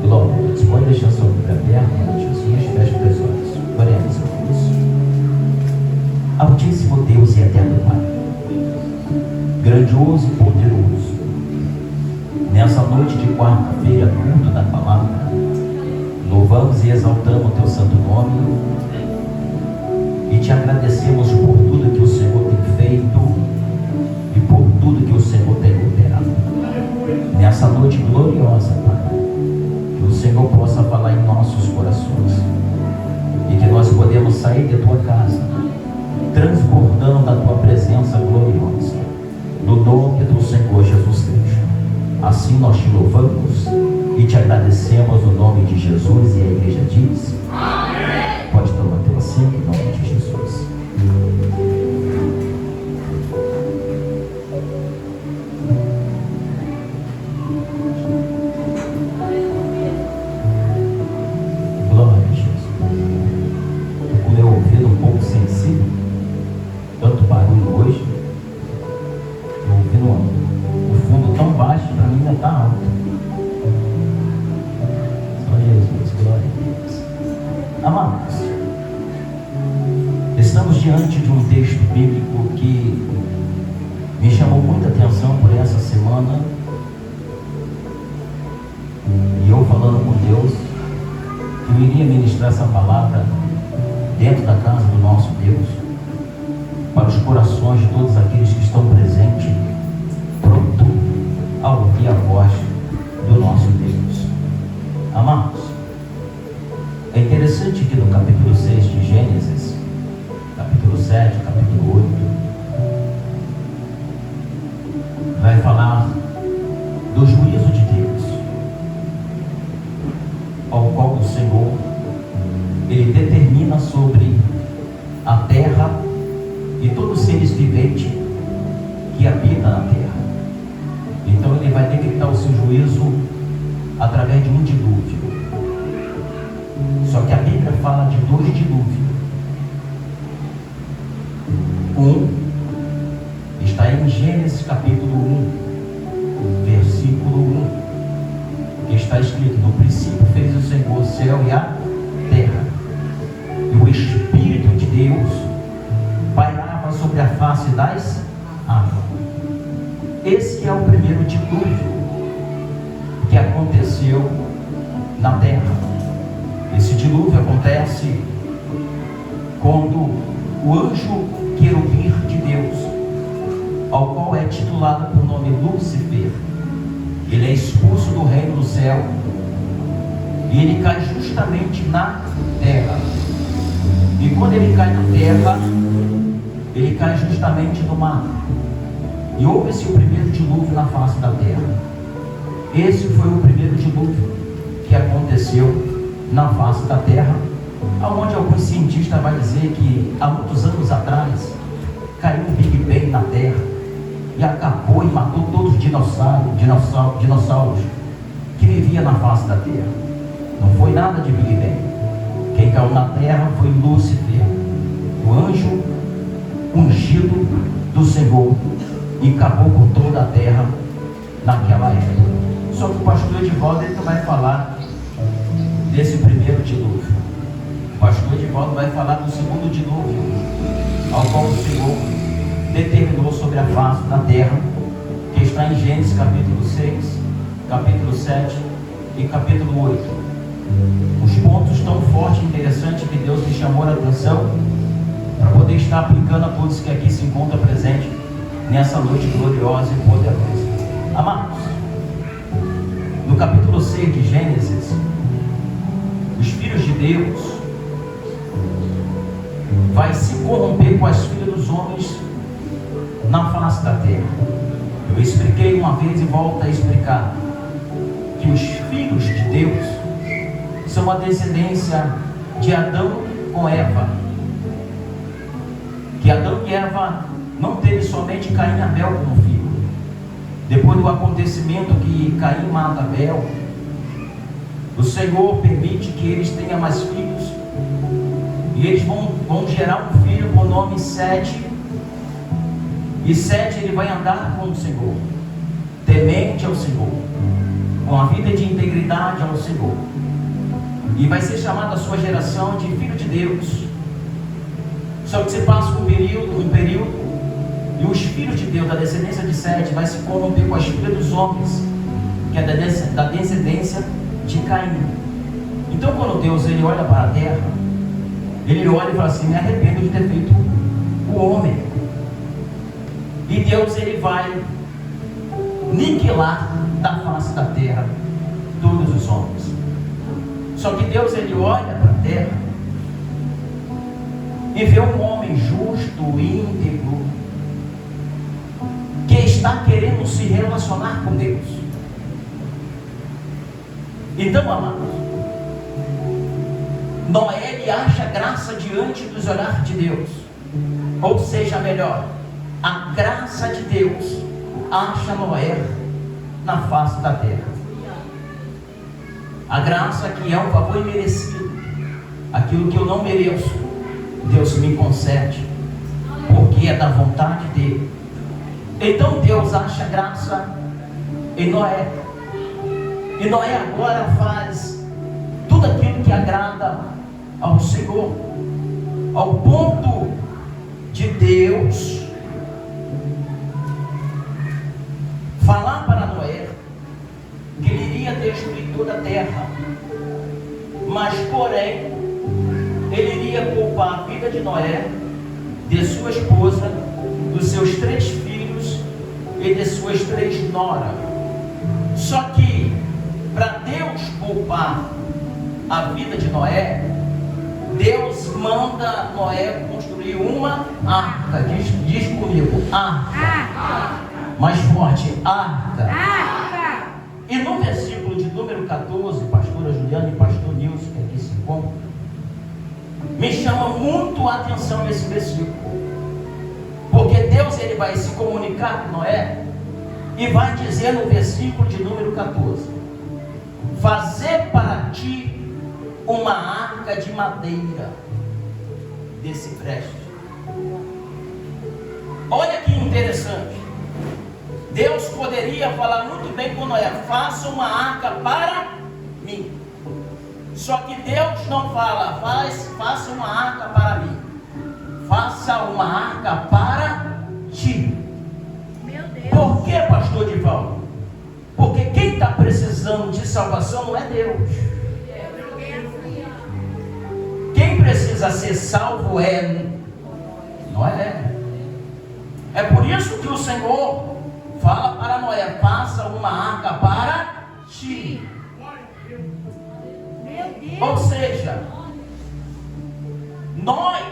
Glória a Deus. Pode deixar sua Bíblia aberta, Jesus, feche os teus olhos. Oremos a Deus. Altíssimo Deus e eterno Pai, grandioso e poderoso, nessa noite de quarta-feira, culto da palavra, louvamos e exaltamos o teu santo nome e te agradecemos por tudo que o Senhor tem feito e por tudo que o Senhor tem operado. Nessa noite gloriosa, Pai, que o Senhor possa falar em nossos corações e que nós podemos sair de tua casa transbordando da tua presença gloriosa, no nome do Senhor Jesus Cristo. Assim nós te louvamos e te agradecemos no nome de Jesus, e a igreja diz: amém. Pode tomar teu assento em nome de Jesus. Glória a Jesus. Estou com o meu ouvido um pouco sensível, tanto barulho hoje. Estou ouvindo o fundo tão baixo, para mim ainda está alto. Só Jesus, glória a Deus. Amados, estamos diante de um texto bíblico que me chamou muita atenção por essa semana. E eu falando com Deus, eu iria ministrar essa palavra dentro da casa do nosso Deus, para os corações de todos aqueles que estão presentes, pronto a ouvir a voz do nosso Deus. Amados, é interessante que no capítulo 6 de Gênesis, capítulo 7, capítulo 8, vai falar do juízo de Deus, ao qual o Senhor, Ele determina sobre a terra e todos os seres viventes que habitam na terra. Então Ele vai decretar o seu juízo através de um dilúvio. Só que a Bíblia fala de dois dilúvios. Um está em Gênesis capítulo 1, versículo 1, que está escrito: no princípio fez o Senhor o céu e a terra, e o Espírito de Deus pairava sobre a face das águas. Esse é o primeiro dilúvio que aconteceu na terra. Esse dilúvio acontece quando o anjo querubim de Deus, ao qual é titulado por nome Lúcifer, ele é expulso do reino do céu e ele cai justamente na terra. E quando ele cai na terra, ele cai justamente no mar. E houve-se o primeiro dilúvio na face da terra. Esse foi o primeiro dilúvio que aconteceu na face da terra, aonde alguns cientistas vão dizer que há muitos anos atrás caiu um Big Bang na terra e acabou e matou todos os dinossauros que viviam na face da terra. Não foi nada de Big Bang. Quem caiu na terra foi Lúcifer, o anjo ungido do Senhor, e acabou com toda a terra naquela época. Só que o pastor Edivaldo ele vai falar desse primeiro dilúvio. O pastor Edivaldo vai falar do segundo dilúvio, ao qual o Senhor determinou sobre a face da terra, que está em Gênesis capítulo 6, capítulo 7 e capítulo 8. Os pontos tão fortes e interessantes que Deus me chamou a atenção para poder estar aplicando a todos que aqui se encontram presentes nessa noite gloriosa e poderosa. Amados, no capítulo 6 de Gênesis, os filhos de Deus vai se corromper com as filhas dos homens na face da terra. Eu expliquei uma vez e volto a explicar que os filhos de Deus são a descendência de Adão com Eva. Que Adão e Eva não teve somente Caim e Abel como filho. Depois do acontecimento que Caim mata Abel, o Senhor permite que eles tenham mais filhos, e eles vão gerar um filho com o nome Sete. E Sete ele vai andar com o Senhor, temente ao Senhor. com a vida de integridade ao Senhor. E vai ser chamada a sua geração de filho de Deus. Só que você passa um período, e os filhos de Deus, da descendência de Sete, vai se corromper com as filhas dos homens, que é da descendência de Caim. Então, quando Deus ele olha para a terra, ele olha e fala assim: me arrependo de ter feito o homem. E Deus ele vai aniquilar da face da terra todos os homens. Só que Deus ele olha para a terra e vê um homem justo e íntegro que está querendo se relacionar com Deus. Então, amados, Noé ele acha graça diante dos olhares de Deus. Ou seja, melhor, a graça de Deus acha Noé na face da terra. A graça que é um favor imerecido, aquilo que eu não mereço, Deus me concede, porque é da vontade dele. Então Deus acha graça em Noé, e Noé agora faz tudo aquilo que agrada ao Senhor, ao ponto de Deus falar para Noé que ele iria destruir toda a terra, mas porém ele iria poupar a vida de Noé, de sua esposa, dos seus 3 filhos e de suas 3 noras. Só que para Deus poupar a vida de Noé, Deus manda Noé construir uma arca. Diz comigo, arca. Mais forte, arca. E no versículo de número 14, pastora Juliana e pastor Nilson, que aqui se encontram, me chama muito a atenção esse versículo, porque Deus ele vai se comunicar com Noé e vai dizer no versículo de número 14: fazer para ti uma arca de madeira desse preste. Olha que interessante. Deus poderia falar muito bem com Noé: faça uma arca para mim. Só que Deus não fala: faça uma arca para mim. Faça uma arca para ti. Meu Deus. Por que, pastor Divaldo? Porque quem está precisando de salvação não é Deus. Quem precisa ser salvo é Noé. É por isso que o Senhor fala para Noé: faça uma arca para ti. Ou seja, nós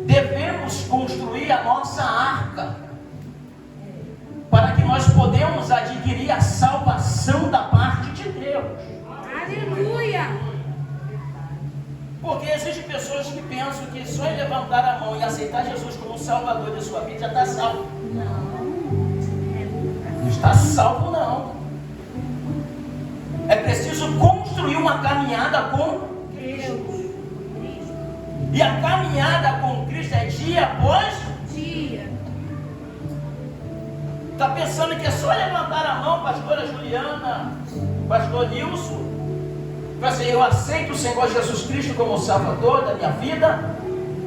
devemos construir a nossa arca para que nós podemos adquirir a salvação da parte de Deus. Aleluia! Porque existem pessoas que pensam que só em levantar a mão e aceitar Jesus como Salvador de sua vida já está salvo. Não está salvo, não. É preciso construir uma caminhada com Deus. E a caminhada com Cristo é dia após dia. Está pensando que é só levantar a mão, pastora Juliana, pastor Nilson, para dizer: eu aceito o Senhor Jesus Cristo como Salvador da minha vida,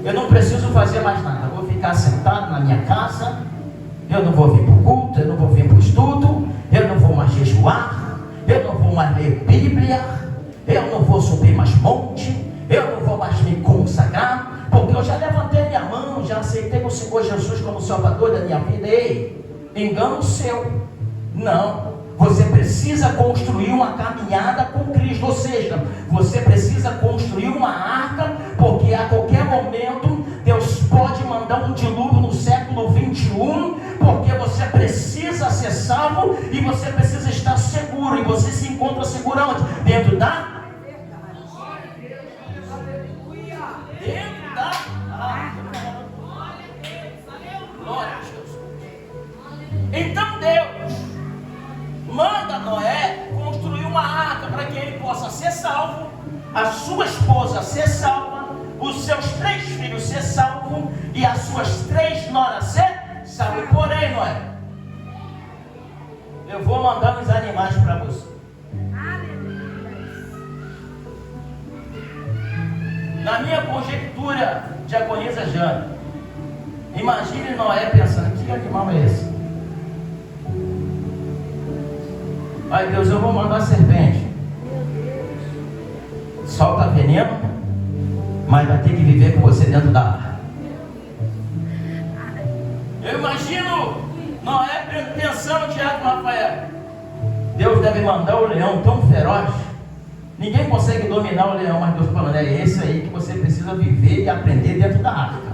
eu não preciso fazer mais nada, eu vou ficar sentado na minha casa, eu não vou vir para o culto, eu não vou vir para o estudo, eu não vou mais jejuar, eu não vou mais ler Bíblia, eu não vou subir mais monte, eu não vou mais me consagrar, porque eu já levantei minha mão, já aceitei o Senhor Jesus como Salvador da minha vida. Ei, engano seu. Não, você precisa construir uma caminhada com Cristo, ou seja, você precisa construir uma arca, porque a qualquer momento Deus pode mandar um dilúvio no século 21, porque você precisa ser salvo e você precisa estar seguro. E você se encontra seguro onde? Dentro da arca. Glória a Jesus. Então Deus manda Noé construir uma arca para que ele possa ser salvo, a sua esposa ser salva, os seus 3 filhos ser salvos e as suas 3 noras ser salvas. Porém, Noé, eu vou mandar uns animais para você. Na minha conjectura, diaconisa Jane, imagine Noé pensando: que animal é esse? Aí Deus: eu vou mandar a serpente. Solta veneno, mas vai ter que viver com você dentro da arca. Eu imagino Noé pensando, Tiago e Rafael: Deus deve mandar o leão tão feroz, ninguém consegue dominar o leão, mas Deus falando: é esse aí que você precisa viver e aprender dentro da arca.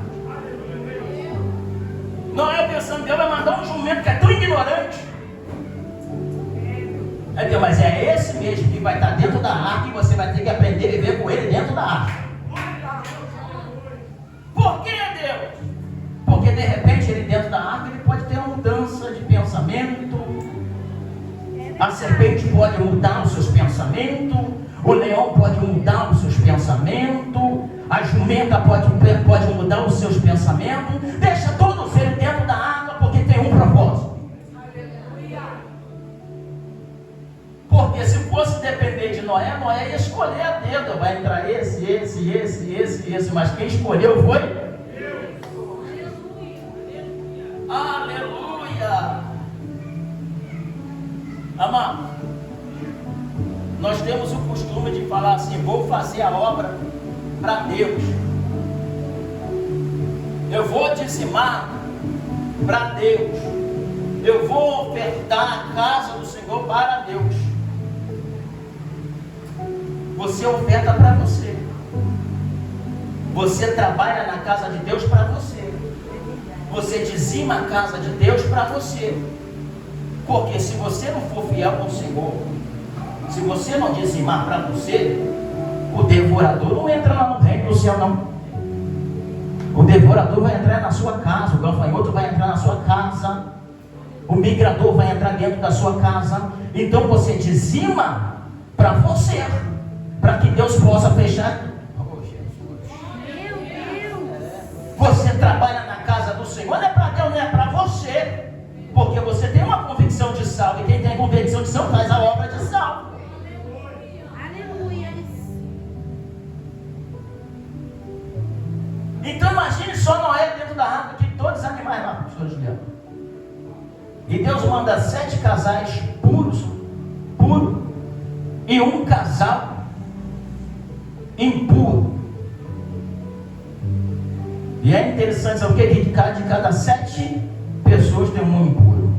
Noé pensando: Deus vai mandar um jumento que é tão ignorante. Aí Deus: mas é esse mesmo que vai estar dentro da arca e você vai ter que aprender a viver com ele dentro da arca. Por que, Deus? Porque de repente ele dentro da arca ele pode ter uma mudança de pensamento. A serpente pode mudar os seus pensamentos. O leão pode mudar os seus pensamentos. A jumenta pode mudar os seus pensamentos. Deixa todos eles dentro da arca, porque tem um propósito. Porque se fosse depender de Noé, Noé ia escolher a dedo. Vai entrar esse. Mas quem escolheu foi Deus. Aleluia. Amado, nós temos o costume de falar assim: vou fazer a obra para Deus. Eu vou dizimar para Deus. Eu vou ofertar a casa do Senhor para Deus. Você oferta para você. Você trabalha na casa de Deus para você. Você dizima a casa de Deus para você. Porque se você não for fiel com o Senhor, se você não dizimar para você, o devorador não entra lá no reino do céu, não. O devorador vai entrar na sua casa, o gafanhoto vai entrar na sua casa, o migrador vai entrar dentro da sua casa. Então você dizima para você, para que Deus possa fechar. Você trabalha na casa do Senhor, não é para Deus, não é para você. Porque você tem uma convicção de salvo, e quem tem convicção de salvo faz a obra de salvo. Aleluia. Então imagine só Noé dentro da arca, que todos os animais lá, pastor Juliano. E Deus manda 7 casais puros, e um casal impuro. E é interessante saber o que de cada 7 pessoas tem um impuro.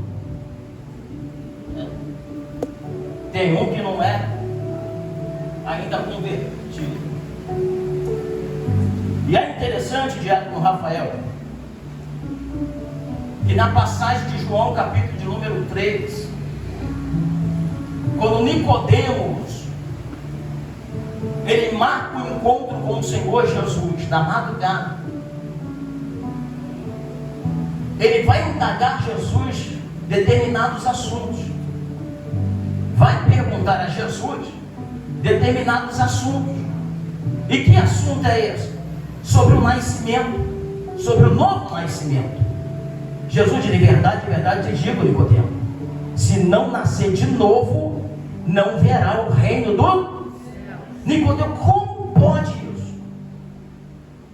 Tem um que não é ainda convertido. E é interessante, Diácono Rafael, que na passagem de João, capítulo de número 3, quando Nicodemos ele marca o encontro com o Senhor Jesus na madrugada, ele vai indagar Jesus determinados assuntos, vai perguntar a Jesus determinados assuntos. E que assunto é esse? Sobre o nascimento, sobre o novo nascimento. Jesus diz: de verdade te digo, Nicodemo, se não nascer de novo, não verá o reino do céu. Nicodemo: como pode isso?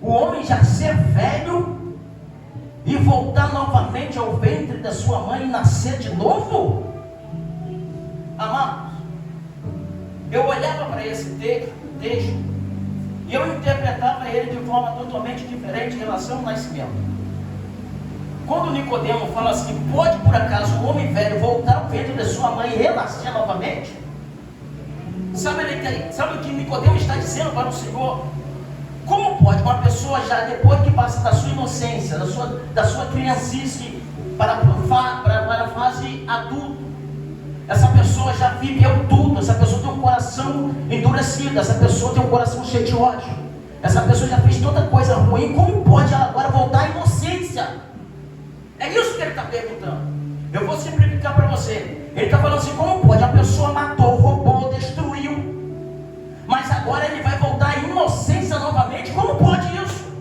O homem já ser velho e voltar novamente ao ventre da sua mãe e nascer de novo? Amados, eu olhava para esse texto e eu interpretava ele de forma totalmente diferente em relação ao nascimento. Quando Nicodemo fala assim: pode por acaso um homem velho voltar ao ventre da sua mãe e renascer novamente? Sabe o que Nicodemo está dizendo para o Senhor? Como pode uma pessoa já depois que passa da sua inocência, da sua criancice para a fase adulta, essa pessoa já viveu tudo, essa pessoa tem um coração endurecido, essa pessoa tem um coração cheio de ódio, essa pessoa já fez toda coisa ruim, como pode ela agora voltar à inocência? É isso que ele está perguntando. Eu vou simplificar para você. Ele está falando assim: como pode? A pessoa matou, roubou, destruiu, mas agora ele vai voltar à inocência novamente? Como pode isso?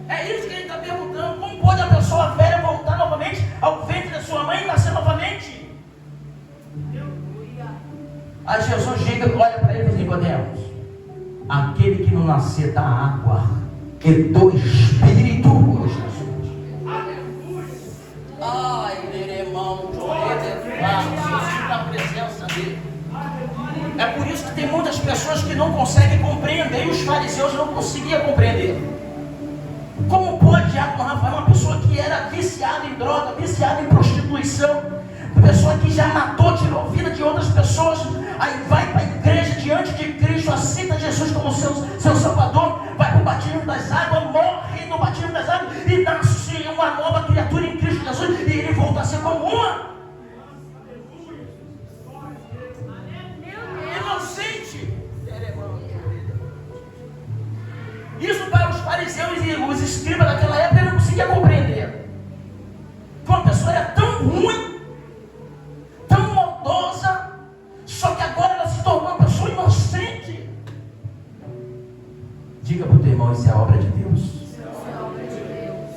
É isso que ele está perguntando. Como pode a pessoa velha voltar novamente ao ventre da sua mãe e nascer novamente? Diga, olha para ele, Nicodemos, aquele que não nascer da água e do Espírito, ai, irmão, Jesus na presença dele. É por isso que tem muitas pessoas que não conseguem compreender, e os fariseus não conseguiam compreender. Como pode Diácono Rafael, uma pessoa que era viciada em droga, viciada em prostituição, uma pessoa que já matou, tirou a vida de outras pessoas, aí vai para a igreja diante de Cristo, aceita Jesus como seu Salvador, vai para o batismo das águas, morre no batismo das águas e nasce uma nova criatura em Cristo Jesus, e ele volta a ser como uma inocente. Isso para os fariseus e os escribas daquela época não conseguia compreender. Que uma pessoa era tão ruim, tão maldosa, só que agora ela se tornou uma pessoa inocente. Diga para o teu irmão, isso é a obra de Deus. Isso é a obra de Deus.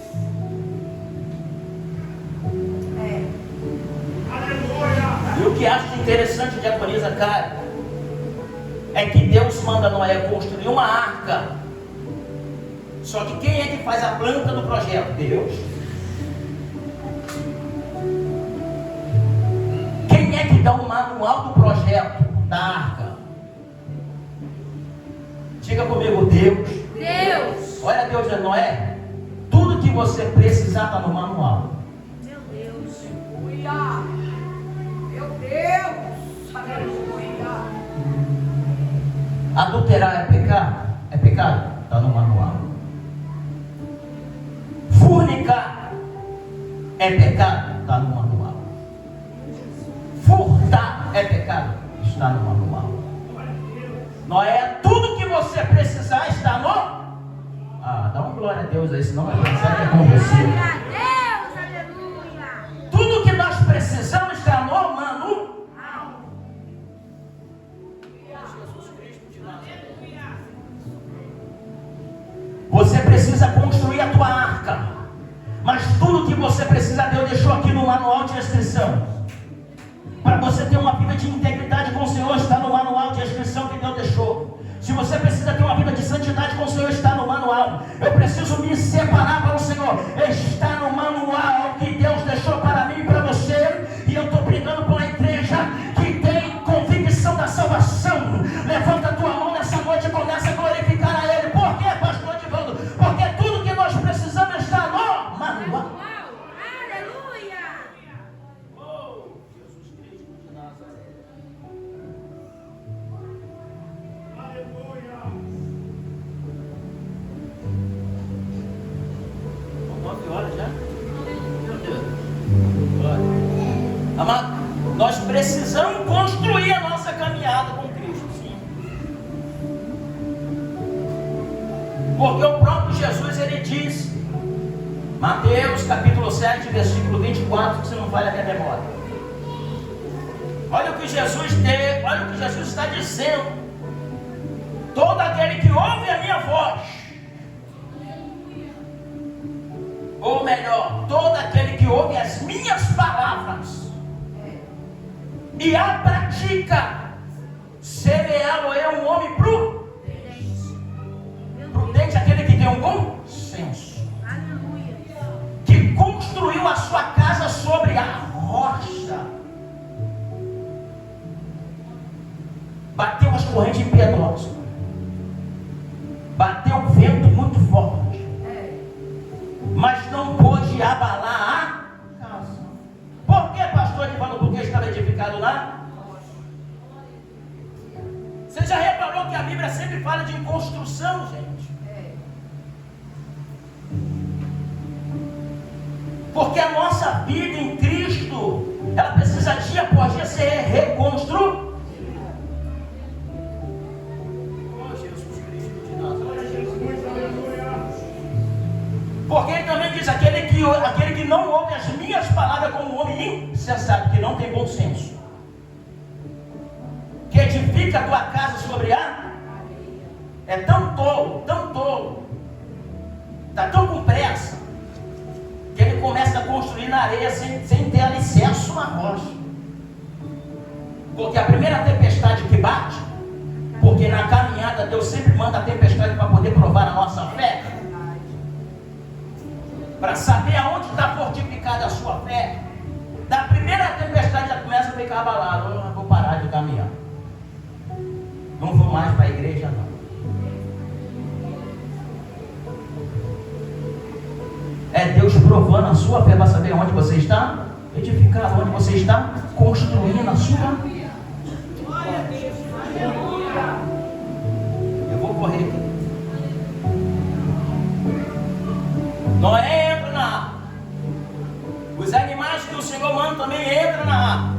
E o que acho interessante, diaconisa Cara, é que Deus manda Noé construir uma arca. Só que quem é que faz a planta do projeto? Deus. Quem é que dá o manual do projeto da arca? Diga comigo, Deus. Deus. Olha, Deus é Noé. Tudo que você precisar está no manual. Meu Deus. Aleluia. Meu Deus. Aleluia. Adulterar é pecado? É pecado? Está no manual. Fornicar é pecado? Está no manual. Furtar é pecado? Está no manual. Noé, tudo que você precisar está no... dá uma glória a Deus aí, senão vai pensar que é com você. Glória a Deus, aleluia. Tudo que nós precisamos está no manual. Você precisa construir a tua arca, mas tudo que você precisa, Deus deixou aqui no manual de instrução. Para você ter uma vida de integridade com o Senhor, está no manual de instrução que Deus deixou. Se você precisa ter uma vida de santidade com o Senhor, está no manual. Eu preciso me separar para o Senhor, está no manual que Deus deixou para mim e para você. E eu estou brigando por uma igreja que tem convicção da salvação. Levanta a tua mão nessa noite e começa a glorificar a Ele. Por quê, pastor Divaldo? Porque tudo que nós precisamos está no manual. Aleluia. Oh, Jesus Cristo de Nazaré. Aleluia. 9 horas já? Meu Deus. Glória. Amado, nós precisamos construir a nossa caminhada com Cristo, sim. Porque o próprio Jesus, ele diz, Mateus capítulo 7, versículo 24, que se não falha a minha memória. Olha o que Jesus está dizendo. Todo aquele que ouve a minha voz, ou melhor, todo aquele que ouve as minhas palavras e a pratica, semeá-lo é um homem prudente, aquele que tem um bom senso, que construiu a sua casa sobre a rocha, bateu as correntes impiedosas, bateu o vento muito forte, mas não pôde abalar a casa. Por que, pastor Divaldo? Porque estava edificado lá. Você já reparou que a Bíblia sempre fala de construção, gente? Porque a nossa vida em Cristo, ela precisa dia após dia ser reconstruída. Oh, Jesus Cristo de Nazaré. Porque ele também diz, aquele que não ouve as minhas palavras como um homem insensato, que não tem bom senso, que edifica a tua casa sobre a... É tão tolo, está tão com pressa, que ele começa a construir na areia sem ter alicerce na rocha. Porque a primeira tempestade que bate, Porque na caminhada Deus sempre manda a tempestade para poder provar a nossa fé. Para saber aonde está fortificada a sua fé. Da primeira tempestade já começa a ficar abalado. Eu vou parar de caminhar. Não vou mais para a igreja não. É Deus provando a sua fé para saber onde você está edificado, onde você está construindo a sua. Eu vou correr aqui. Noé entra na arca. Os animais que o Senhor manda também entram na arca.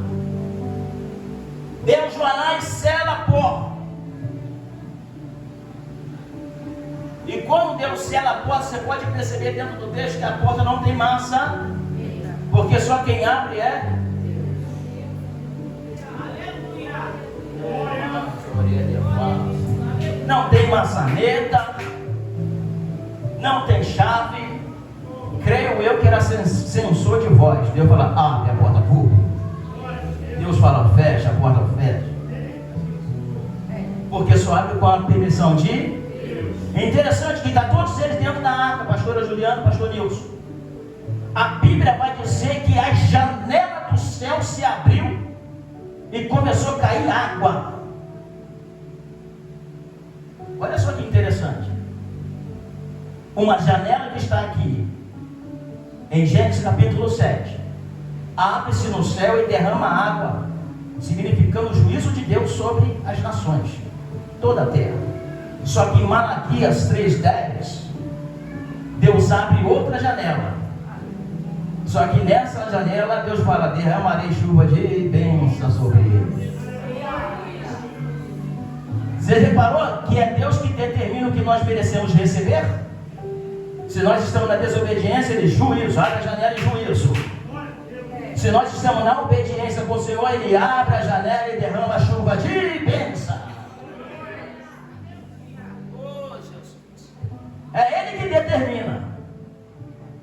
Deus vai lá e sela a porta. E quando Deus sela a porta, você pode perceber dentro do texto que a porta não tem massa, porque só quem abre é não tem maçaneta, não tem chave. Creio eu que era sensor de voz. Deus fala, abre a porta, Deus fala, fecha a porta, fecha. Porque só abre com a permissão de. É interessante que está todos eles dentro da arca, pastora Juliana, pastor Nilson. A Bíblia vai dizer que a janela do céu se abriu e começou a cair água. Olha só que interessante. Uma janela que está aqui, em Gênesis capítulo 7, abre-se no céu e derrama água, significando o juízo de Deus sobre as nações, toda a terra. Só que em Malaquias 3,10, Deus abre outra janela. Só que nessa janela Deus fala, derramarei chuva de bênção sobre eles. Você reparou que é Deus que determina o que nós merecemos receber? Se nós estamos na desobediência, Ele juízo, abre a janela e juízo. Se nós estamos na obediência com o Senhor, Ele abre a janela e derrama a chuva de bênção. É Ele que determina.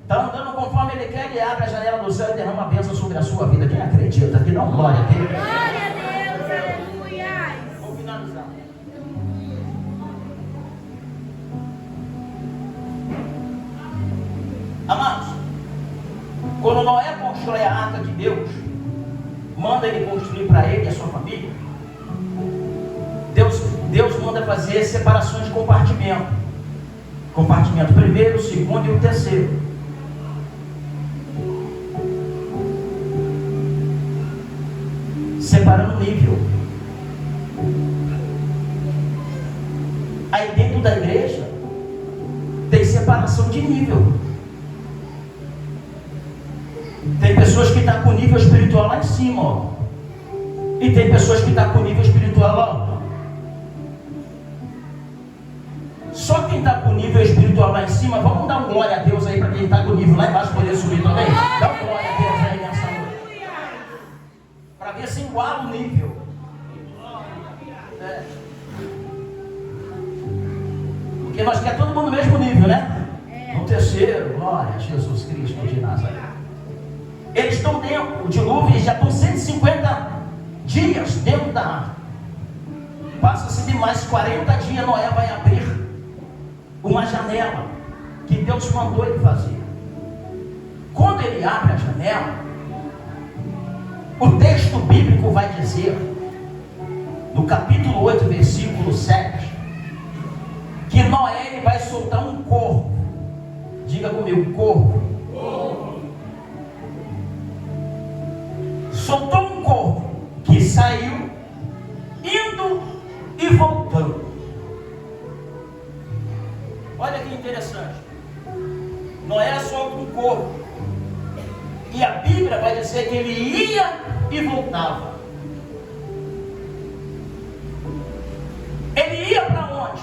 Está andando conforme Ele quer, Ele abre a janela do céu e derrama a bênção sobre a sua vida. Quem acredita, que dá glória a Deus. Glória a Deus, aleluia. Vou finalizar. Amados, quando Noé constrói a arca de Deus, manda ele construir para ele e a sua família. Deus manda fazer separações de compartimento. Compartimento primeiro, o segundo e o terceiro. Separando o nível. Aí dentro da igreja tem separação de nível. Tem pessoas que estão com o nível espiritual lá em cima, ó. E tem pessoas que estão com o nível espiritual lá. Só quem está com o nível espiritual lá em cima, vamos dar um glória a Deus aí para quem está com o nível lá embaixo poder subir também. Dá um glória a Deus aí nessa noite. Para ver se iguala o nível. É. Porque nós queremos todo mundo no mesmo nível, né? No terceiro, glória a Jesus Cristo de Nazaré. Eles estão dentro, o dilúvio já estão 150 dias dentro da arca. Passa-se de mais 40 dias, Noé vai abrir uma janela que Deus mandou ele fazer. Quando ele abre a janela, o texto bíblico vai dizer, no capítulo 8, versículo 7, que Noé ele vai soltar um corvo. Diga comigo, corvo. Soltou um corvo que saiu indo e voltando. Olha que interessante. Noé solta um corvo e a Bíblia vai dizer que ele ia e voltava. Ele ia para onde?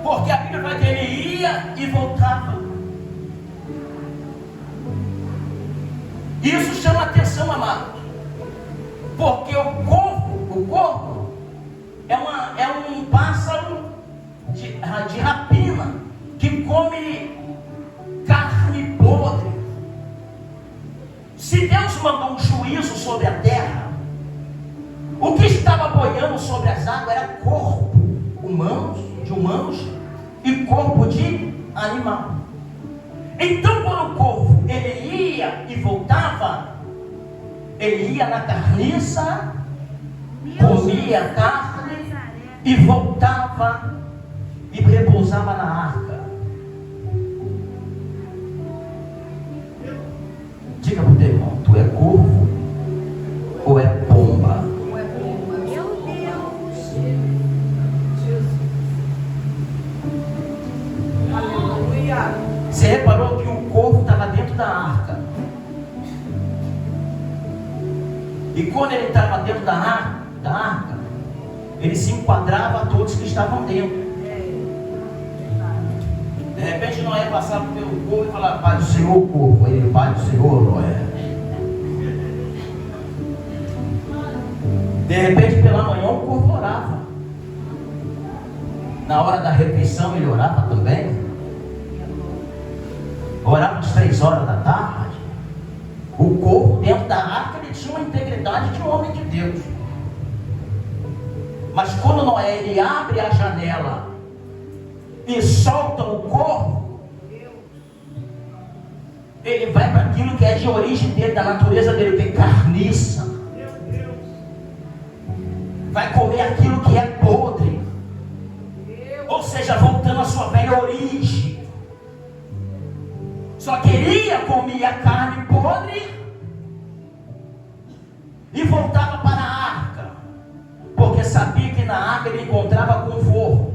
Porque a Bíblia vai dizer que ele ia e voltava. Isso chama atenção, amado. Porque o corvo é um pássaro de rapina que come carne podre. Se Deus mandou um juízo sobre a terra, O que estava boiando sobre as águas era corpo de humanos e corpo de animal. Então, quando o corvo ele ia e voltava, ele ia na carniça, comia carne e voltava e repousava na arca. Diga para o teu irmão, tu é corvo ou é pomba? Meu Deus. Aleluia. Você reparou que o corvo estava dentro da arca? E quando ele estava dentro da arca, ele se enquadrava a todos que estavam dentro. De repente Noé passava pelo corvo e falava: Pai do Senhor, corvo. Ele: Pai do Senhor, Noé. De repente pela manhã o corvo orava. Na hora da refeição ele orava também. Orava às 3 horas da tarde. O corvo dentro da arca ele tinha uma integridade de um homem de Deus. Mas quando Noé ele abre a janela e solta o corvo, ele vai para aquilo que é de origem dele, da natureza dele, que é carniça. Vai comer aquilo que é podre, ou seja, voltando à sua velha origem. Só queria comer a carne podre e voltava para a arca, porque sabia que na arca ele encontrava conforto.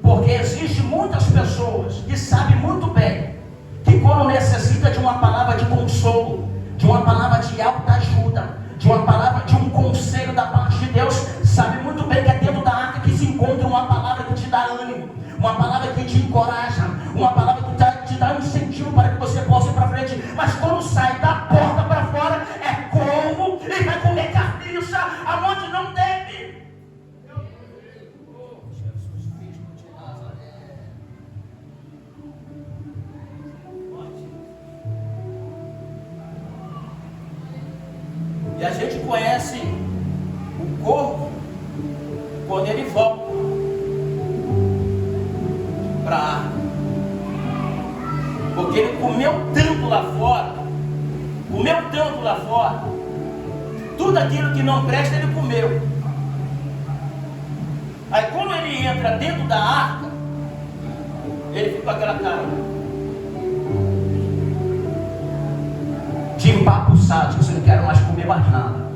Porque existem muitas pessoas que sabem muito bem que quando necessita de uma palavra de consolo, de uma palavra de alta ajuda, de uma palavra, de um conselho da parte de Deus, sabe muito bem que é dentro da arca que se encontra uma palavra que te dá ânimo, uma palavra que te encoraja, uma palavra que te dá um incentivo para que você possa ir para frente. Mas quando sai da porta para fora, é corvo e vai comer carniça aonde não deve. E a gente conhece o corvo quando ele volta para a arca, porque ele comeu tanto lá fora, tudo aquilo que não presta ele comeu. Aí quando ele entra dentro da arca, ele fica com aquela cara de empapuçado, que você não quer mais comer mais nada.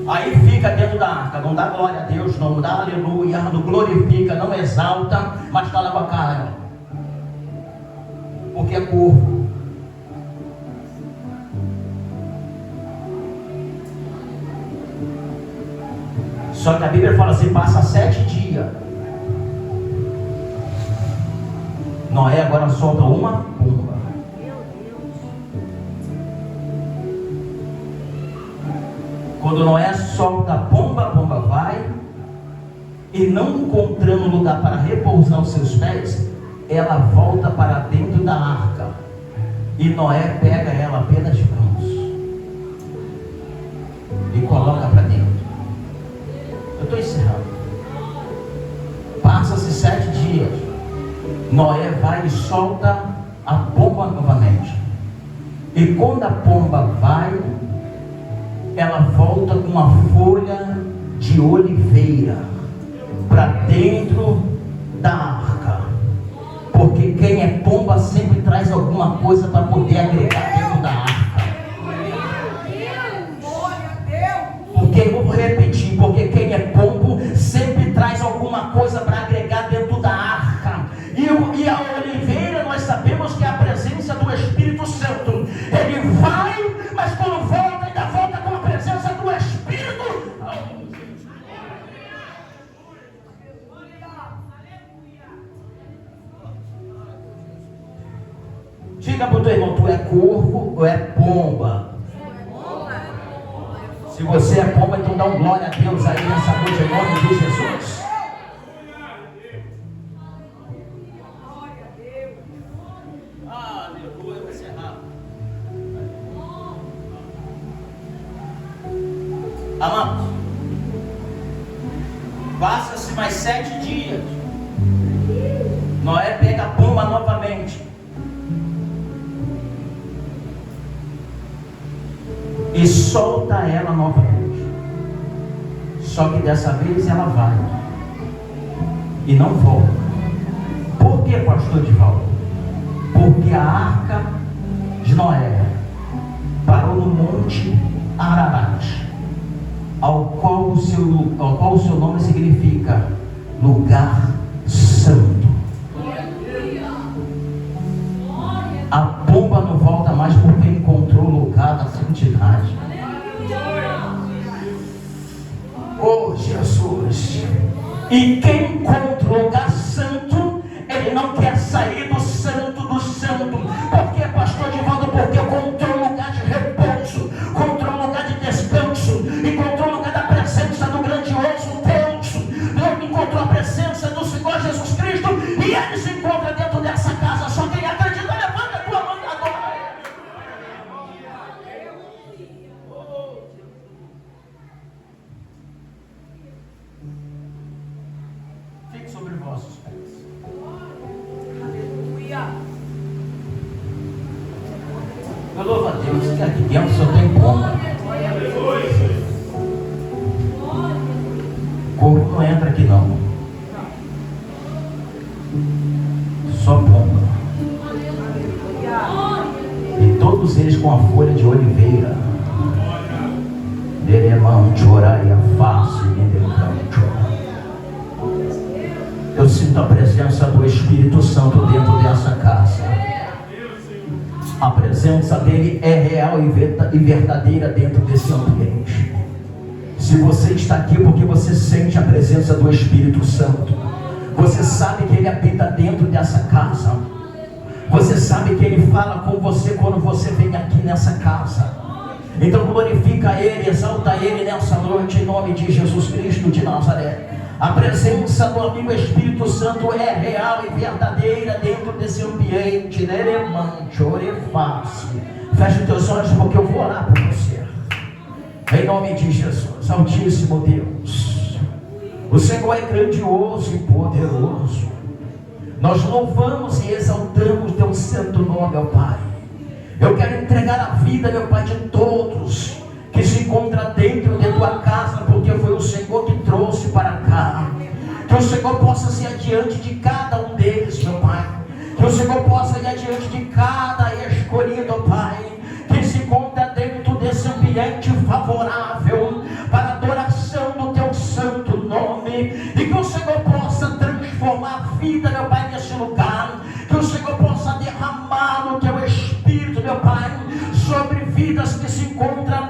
Aí fica dentro da arca, não dá glória a Deus, não dá aleluia, não glorifica, não exalta, mas cala a cara, porque é corvo. Só que a Bíblia fala assim: passa 7 dias. Noé agora solta uma pomba. Quando Noé solta a pomba vai, e não encontrando lugar para repousar os seus pés, ela volta para dentro da arca, e Noé pega ela pelas mãos e coloca para dentro. Eu estou encerrando. Passa-se 7 dias, Noé vai e solta a pomba novamente, e quando a pomba vai, ela volta com uma folha de oliveira para dentro da arca, porque quem é pomba sempre traz alguma coisa para poder agregar dentro da arca. Porque eu vou repetir, porque quem é pombo sempre traz alguma coisa para agregar dentro da arca. E a oliveira, nós sabemos que é a presença do Espírito Santo. Ele vai, mas quando volta, ainda volta com a presença do Espírito. Diga para o teu irmão: tu é corvo ou é pomba? Se você é pomba, então dá um glória a Deus aí nessa noite, em nome de Jesus. Aleluia, vai ser rápido. Amados, passa-se mais 7 dias. Noé pega a pomba novamente e solta ela novamente. Só que dessa vez ela vai e não volta. Por que, pastor Divaldo? Porque a arca de Noé parou no monte Ararat, ao qual o seu nome significa lugar santo. A pomba não volta mais porque encontrou o lugar da santidade. Oh Jesus! E quem encontra o lugar santo, ele não quer sair do santo do santo. Por que, pastor Divaldo? Porque encontrou um lugar de repouso, encontrou um lugar de descanso, encontrou um lugar da presença do grandioso Deus. Ele encontrou a presença do Senhor Jesus Cristo e ele se encontra dentro dessa casa. Só quem acredita, levanta a tua mão e adora ele. Fique sobre vossos pés. Aleluia. Eu louvo a Deus que aqui dentro só tem pomba. Corpo não entra aqui não. Só pomba. E todos eles com a folha de oliveira. Deremante, oraia, face, mendericante. Eu sinto a presença do Espírito Santo dentro dessa casa. A presença dele é real e verdadeira dentro desse ambiente. Se você está aqui porque você sente a presença do Espírito Santo, você sabe que ele habita dentro dessa casa, você sabe que ele fala com você quando você vem aqui nessa casa. Então glorifica ele, exalta ele nessa noite em nome de Jesus Cristo de Nazaré. A presença do amigo Espírito Santo é real e verdadeira dentro desse ambiente. Neremante, oreface. Feche os teus olhos porque eu vou orar por você. Em nome de Jesus, Altíssimo Deus. O Senhor é grandioso e poderoso. Nós louvamos e exaltamos teu santo nome, ó Pai. Eu quero entregar a vida, meu Pai, de todos que se encontra dentro de tua casa, porque foi o Senhor que trouxe para cá. Que o Senhor possa ir adiante de cada um deles, meu Pai. Que o Senhor possa ir adiante de cada escolhido, Pai, que se encontra dentro desse ambiente favorável para a adoração do teu santo nome. E que o Senhor possa transformar a vida, meu Pai, nesse lugar. Que o Senhor possa derramar o teu Espírito, meu Pai, sobre vidas que se encontram